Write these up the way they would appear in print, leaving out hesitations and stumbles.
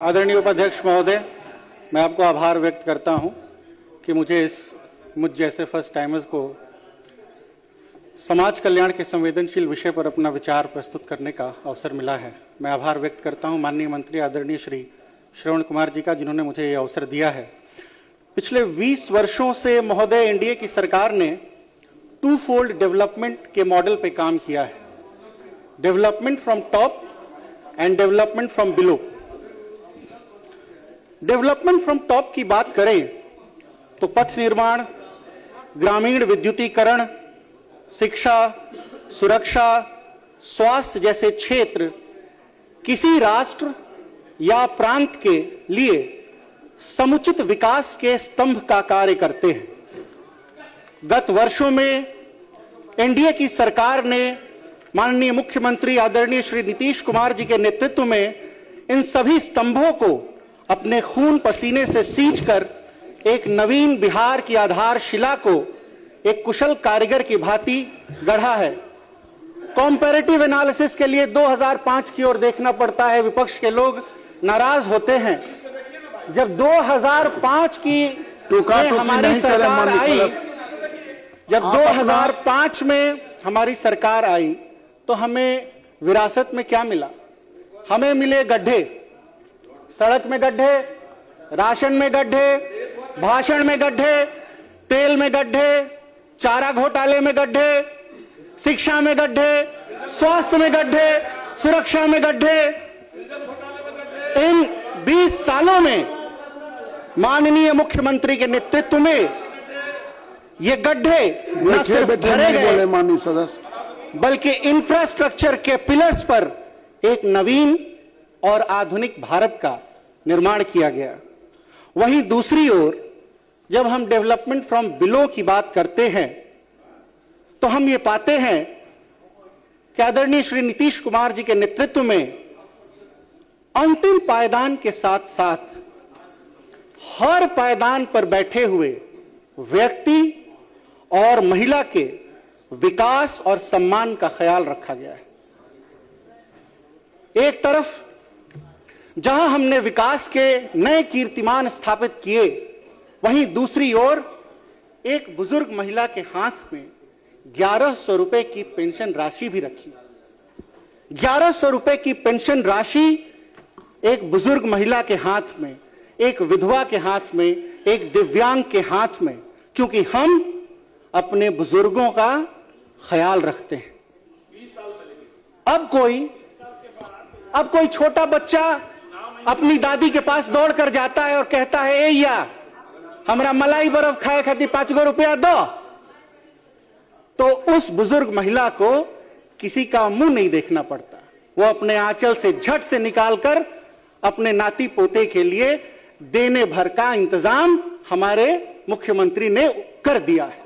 आदरणीय उपाध्यक्ष महोदय, मैं आपको आभार व्यक्त करता हूं कि मुझ जैसे फर्स्ट टाइमर्स को समाज कल्याण के संवेदनशील विषय पर अपना विचार प्रस्तुत करने का अवसर मिला है। मैं आभार व्यक्त करता हूं माननीय मंत्री आदरणीय श्री श्रवण कुमार जी का, जिन्होंने मुझे ये अवसर दिया है। पिछले 20 वर्षों से महोदय एनडीए की सरकार ने टू फोल्ड डेवलपमेंट के मॉडल पे काम किया है, development from top and development from below. Development from top की बात करें तो पथ निर्माण, ग्रामीण विद्युतीकरण, शिक्षा, सुरक्षा, स्वास्थ्य जैसे क्षेत्र किसी राष्ट्र या प्रांत के लिए समुचित विकास के स्तंभ का कार्य करते हैं। गत वर्षों में एनडीए की सरकार ने माननीय मुख्यमंत्री आदरणीय श्री नीतीश कुमार जी के नेतृत्व में इन सभी स्तंभों को अपने खून पसीने से सींचकर एक नवीन बिहार की आधारशिला को एक कुशल कारीगर की भांति गढ़ा है। कॉम्पैरेटिव एनालिसिस के लिए 2005 की ओर देखना पड़ता है। विपक्ष के लोग नाराज होते हैं। जब 2005 की हमारी सरकार आई, जब 2005 में हमारी सरकार आई तो हमें विरासत में क्या मिला? हमें मिले गड्ढे, सड़क में गड्ढे, राशन में गड्ढे, भाषण में गड्ढे, तेल में गड्ढे, चारा घोटाले में गड्ढे, शिक्षा में गड्ढे, स्वास्थ्य में गड्ढे, सुरक्षा में गड्ढे। इन 20 सालों में माननीय मुख्यमंत्री के नेतृत्व में ये गड्ढे न सिर्फ भरे गए माननीय सदस्य, बल्कि इंफ्रास्ट्रक्चर के पिलर्स पर एक नवीन और आधुनिक भारत का निर्माण किया गया। वहीं दूसरी ओर जब हम डेवलपमेंट फ्रॉम बिलो की बात करते हैं तो हम ये पाते हैं कि आदरणीय श्री नीतीश कुमार जी के नेतृत्व में अंतिम पायदान के साथ साथ हर पायदान पर बैठे हुए व्यक्ति और महिला के विकास और सम्मान का ख्याल रखा गया है। एक तरफ जहां हमने विकास के नए कीर्तिमान स्थापित किए, वहीं दूसरी ओर एक बुजुर्ग महिला के हाथ में 1100 रुपए की पेंशन राशि भी रखी। 1100 रुपए की पेंशन राशि एक बुजुर्ग महिला के हाथ में, एक विधवा के हाथ में, एक दिव्यांग के हाथ में, क्योंकि हम अपने बुजुर्गों का ख्याल रखते हैं। अब कोई छोटा बच्चा अपनी दादी के पास दौड़कर जाता है और कहता है, ए या हमरा मलाई बर्फ खाए खातिर 5 रुपया दो, तो उस बुजुर्ग महिला को किसी का मुंह नहीं देखना पड़ता। वो अपने आंचल से झट से निकालकर अपने नाती पोते के लिए देने भर का इंतजाम हमारे मुख्यमंत्री ने कर दिया है।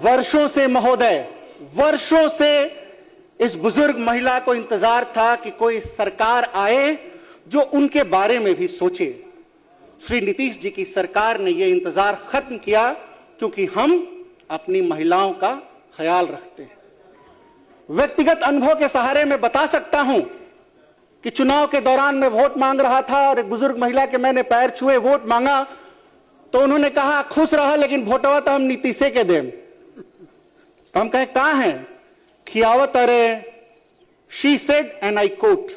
वर्षों से महोदय, वर्षों से इस बुजुर्ग महिला को इंतजार था कि कोई सरकार आए जो उनके बारे में भी सोचे। श्री नीतीश जी की सरकार ने यह इंतजार खत्म किया, क्योंकि हम अपनी महिलाओं का ख्याल रखते हैं। व्यक्तिगत अनुभव के सहारे मैं बता सकता हूं कि चुनाव के दौरान मैं वोट मांग रहा था और एक बुजुर्ग महिला के मैंने पैर छुए, वोट मांगा, तो उन्होंने कहा, खुश रहा लेकिन वोटवा तो हम नीतीशे के दें। तो हम कहें, कहां हैं? खियावत अरे, she said and I quote,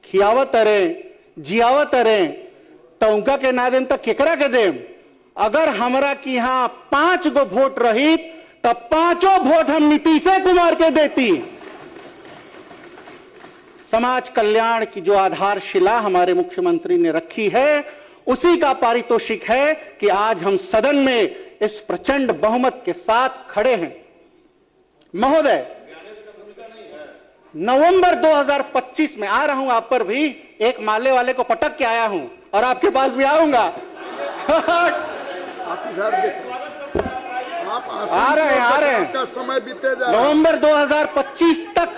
खियावत अरे, जियावत अरे, तो उनका के ना दें तो केकरा के दें? अगर हमरा की यहां 5 गो वोट रही तो 5 वोट हम नीतीश कुमार के देती। समाज कल्याण की जो आधारशिला हमारे मुख्यमंत्री ने रखी है, उसी का पारितोषिक है कि आज हम सदन में इस प्रचंड बहुमत के साथ खड़े हैं। महोदय, नवंबर 2025 में आ रहा हूं, आप पर भी एक माले वाले को पटक के आया हूं और आपके पास भी आऊंगा। आ रहे हैं का समय बीते जा रहा है। नवंबर 2025 तक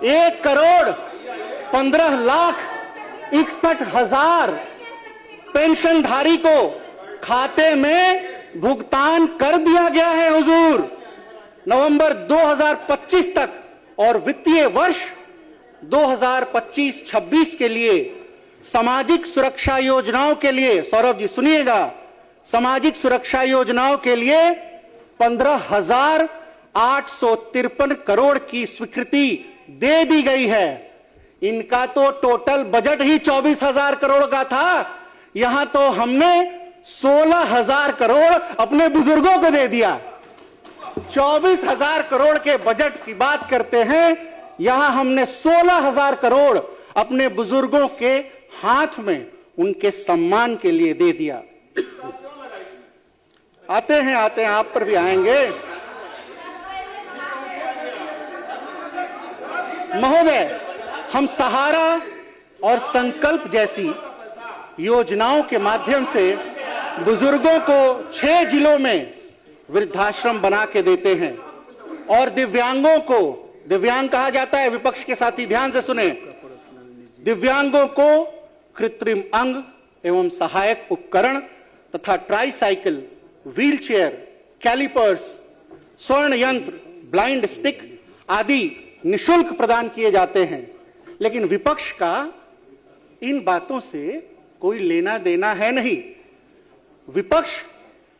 1,15,61,000 पेंशनधारी को खाते में भुगतान कर दिया गया है हुजूर, नवंबर 2025 तक। और वित्तीय वर्ष 2025-26 के लिए सामाजिक सुरक्षा योजनाओं के लिए, सौरभ जी सुनिएगा, सामाजिक सुरक्षा योजनाओं के लिए 15,853 करोड़ की स्वीकृति दे दी गई है। इनका तो टोटल बजट ही 24,000 करोड़ का था, यहां तो हमने 16,000 करोड़ अपने बुजुर्गों को दे दिया। 24,000 करोड़ के बजट की बात करते हैं, यहां हमने 16,000 करोड़ अपने बुजुर्गों के हाथ में उनके सम्मान के लिए दे दिया। आते हैं आप पर भी आएंगे। महोदय, हम सहारा और संकल्प जैसी योजनाओं के माध्यम से बुजुर्गों को 6 जिलों में वृद्धाश्रम बना के देते हैं और दिव्यांगों को, दिव्यांग कहा जाता है, विपक्ष के साथी ध्यान से सुने, दिव्यांगों को कृत्रिम अंग एवं सहायक उपकरण तथा ट्राईसाइकिल, व्हीलचेयर, कैलिपर्स, स्वर्ण यंत्र, ब्लाइंड स्टिक आदि निशुल्क प्रदान किए जाते हैं। लेकिन विपक्ष का इन बातों से कोई लेना देना है नहीं। विपक्ष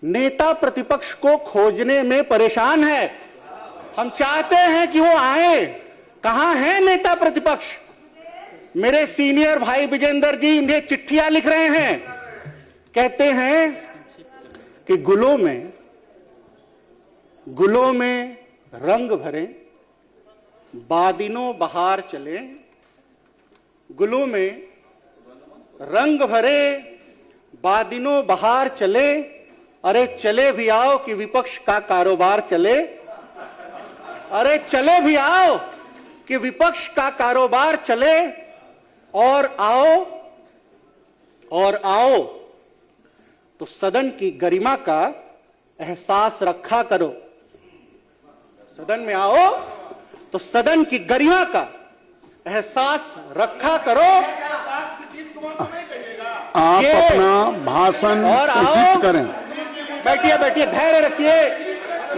नेता प्रतिपक्ष को खोजने में परेशान है। हम चाहते हैं कि वो आए। कहां है नेता प्रतिपक्ष? मेरे सीनियर भाई विजेंद्र जी इन्हें चिट्ठियां लिख रहे हैं, कहते हैं कि गुलों में रंग भरे, बादिनों बहार चले, गुलों में रंग भरे, बादिनों बहार चले, अरे चले भी आओ कि विपक्ष का कारोबार चले। अरे चले भी आओ कि विपक्ष का कारोबार चले, और आओ तो सदन की गरिमा का एहसास रखा करो। सदन में आओ तो सदन की गरिमा का एहसास रखा करो। आप अपना भाषण उचित करें। बैठिए, धैर्य रखिए।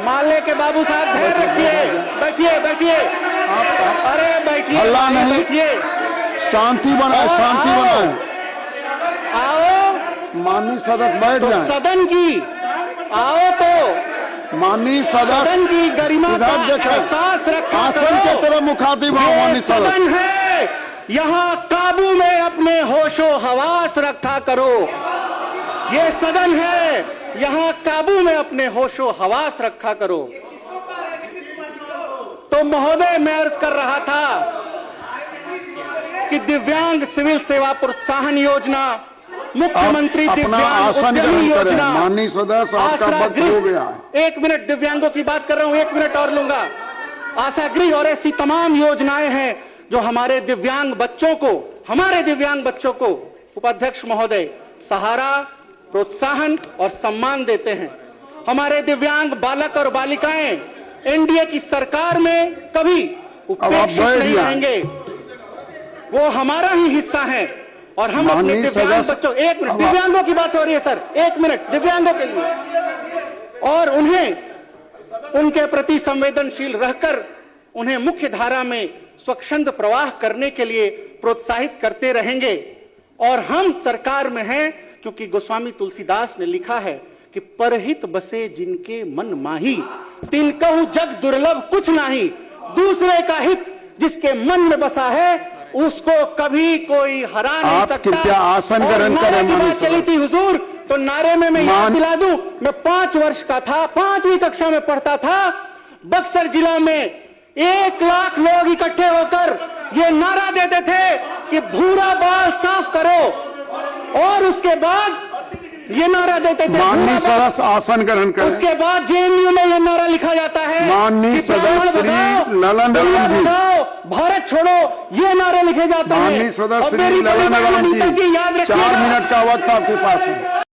माले के बाबू साहब धैर्य रखिए। बैठिए। अरे बैठिए, हल्ला नहीं, बैठिए, शांति बनाए। आओ माननीय सदस्य बैठ जाएं। सदन की आओ तो माननीय सदन की गरिमा का एहसास रखा आसन करो। के तरफ मुखातिब हो। माननीय सदन है, यहाँ काबू में अपने होशो हवास रखा करो। ये सदन है, यहाँ काबू में अपने होशो हवास रखा करो। तो महोदय, मैं अर्ज कर रहा था कि दिव्यांग सिविल सेवा प्रोत्साहन योजना, मुख्यमंत्री दिव्यांग उद्यमी योजना, माननीय सदस्य आपका वक्त हो गया है। 1 मिनट दिव्यांगों की बात कर रहा हूं, 1 मिनट और लूंगा। आशागृह और ऐसी तमाम योजनाएं हैं जो हमारे दिव्यांग बच्चों को उपाध्यक्ष महोदय सहारा, प्रोत्साहन और सम्मान देते हैं। हमारे दिव्यांग बालक और बालिकाएं एनडीए की सरकार में कभी उपेक्षित नहीं रहेंगे, वो हमारा ही हिस्सा है। और हम अपने दिव्यांग बच्चों, 1 मिनट, दिव्यांगों की बात हो रही है सर, 1 मिनट दिव्यांगों के लिए, और उन्हें उनके प्रति संवेदनशील रहकर उन्हें मुख्य धारा में स्वच्छंद प्रवाह करने के लिए प्रोत्साहित करते रहेंगे। और हम सरकार में हैं क्योंकि गोस्वामी तुलसीदास ने लिखा है कि परहित बसे जिनके मन माही, तिनकहु जग दुर्लभ कुछ नाही। दूसरे का हित जिसके मन में बसा है उसको कभी कोई हरा नहीं सकता। कृपया आसन ग्रहण करें। की बात चली थी हुजूर, तो नारे में मैं याद दिला दूं, मैं 5 वर्ष का था, 5वीं कक्षा में पढ़ता था। बक्सर जिला में 1 लाख लोग इकट्ठे होकर ये नारा देते थे कि भूरा बाल साफ करो, और उसके बाद ये नारा देते थे माननीय सदस्य आसन ग्रहण करें। उसके बाद जेएनयू में ये नारा लिखा जाता है माननीय सदस्य श्री ललन जी, भारत छोड़ो, ये नारे लिखे जाते हैं। माननीय सदस्य श्री ललन जी, याद रखिएगा, 4 मिनट का वक्त आपके पास है।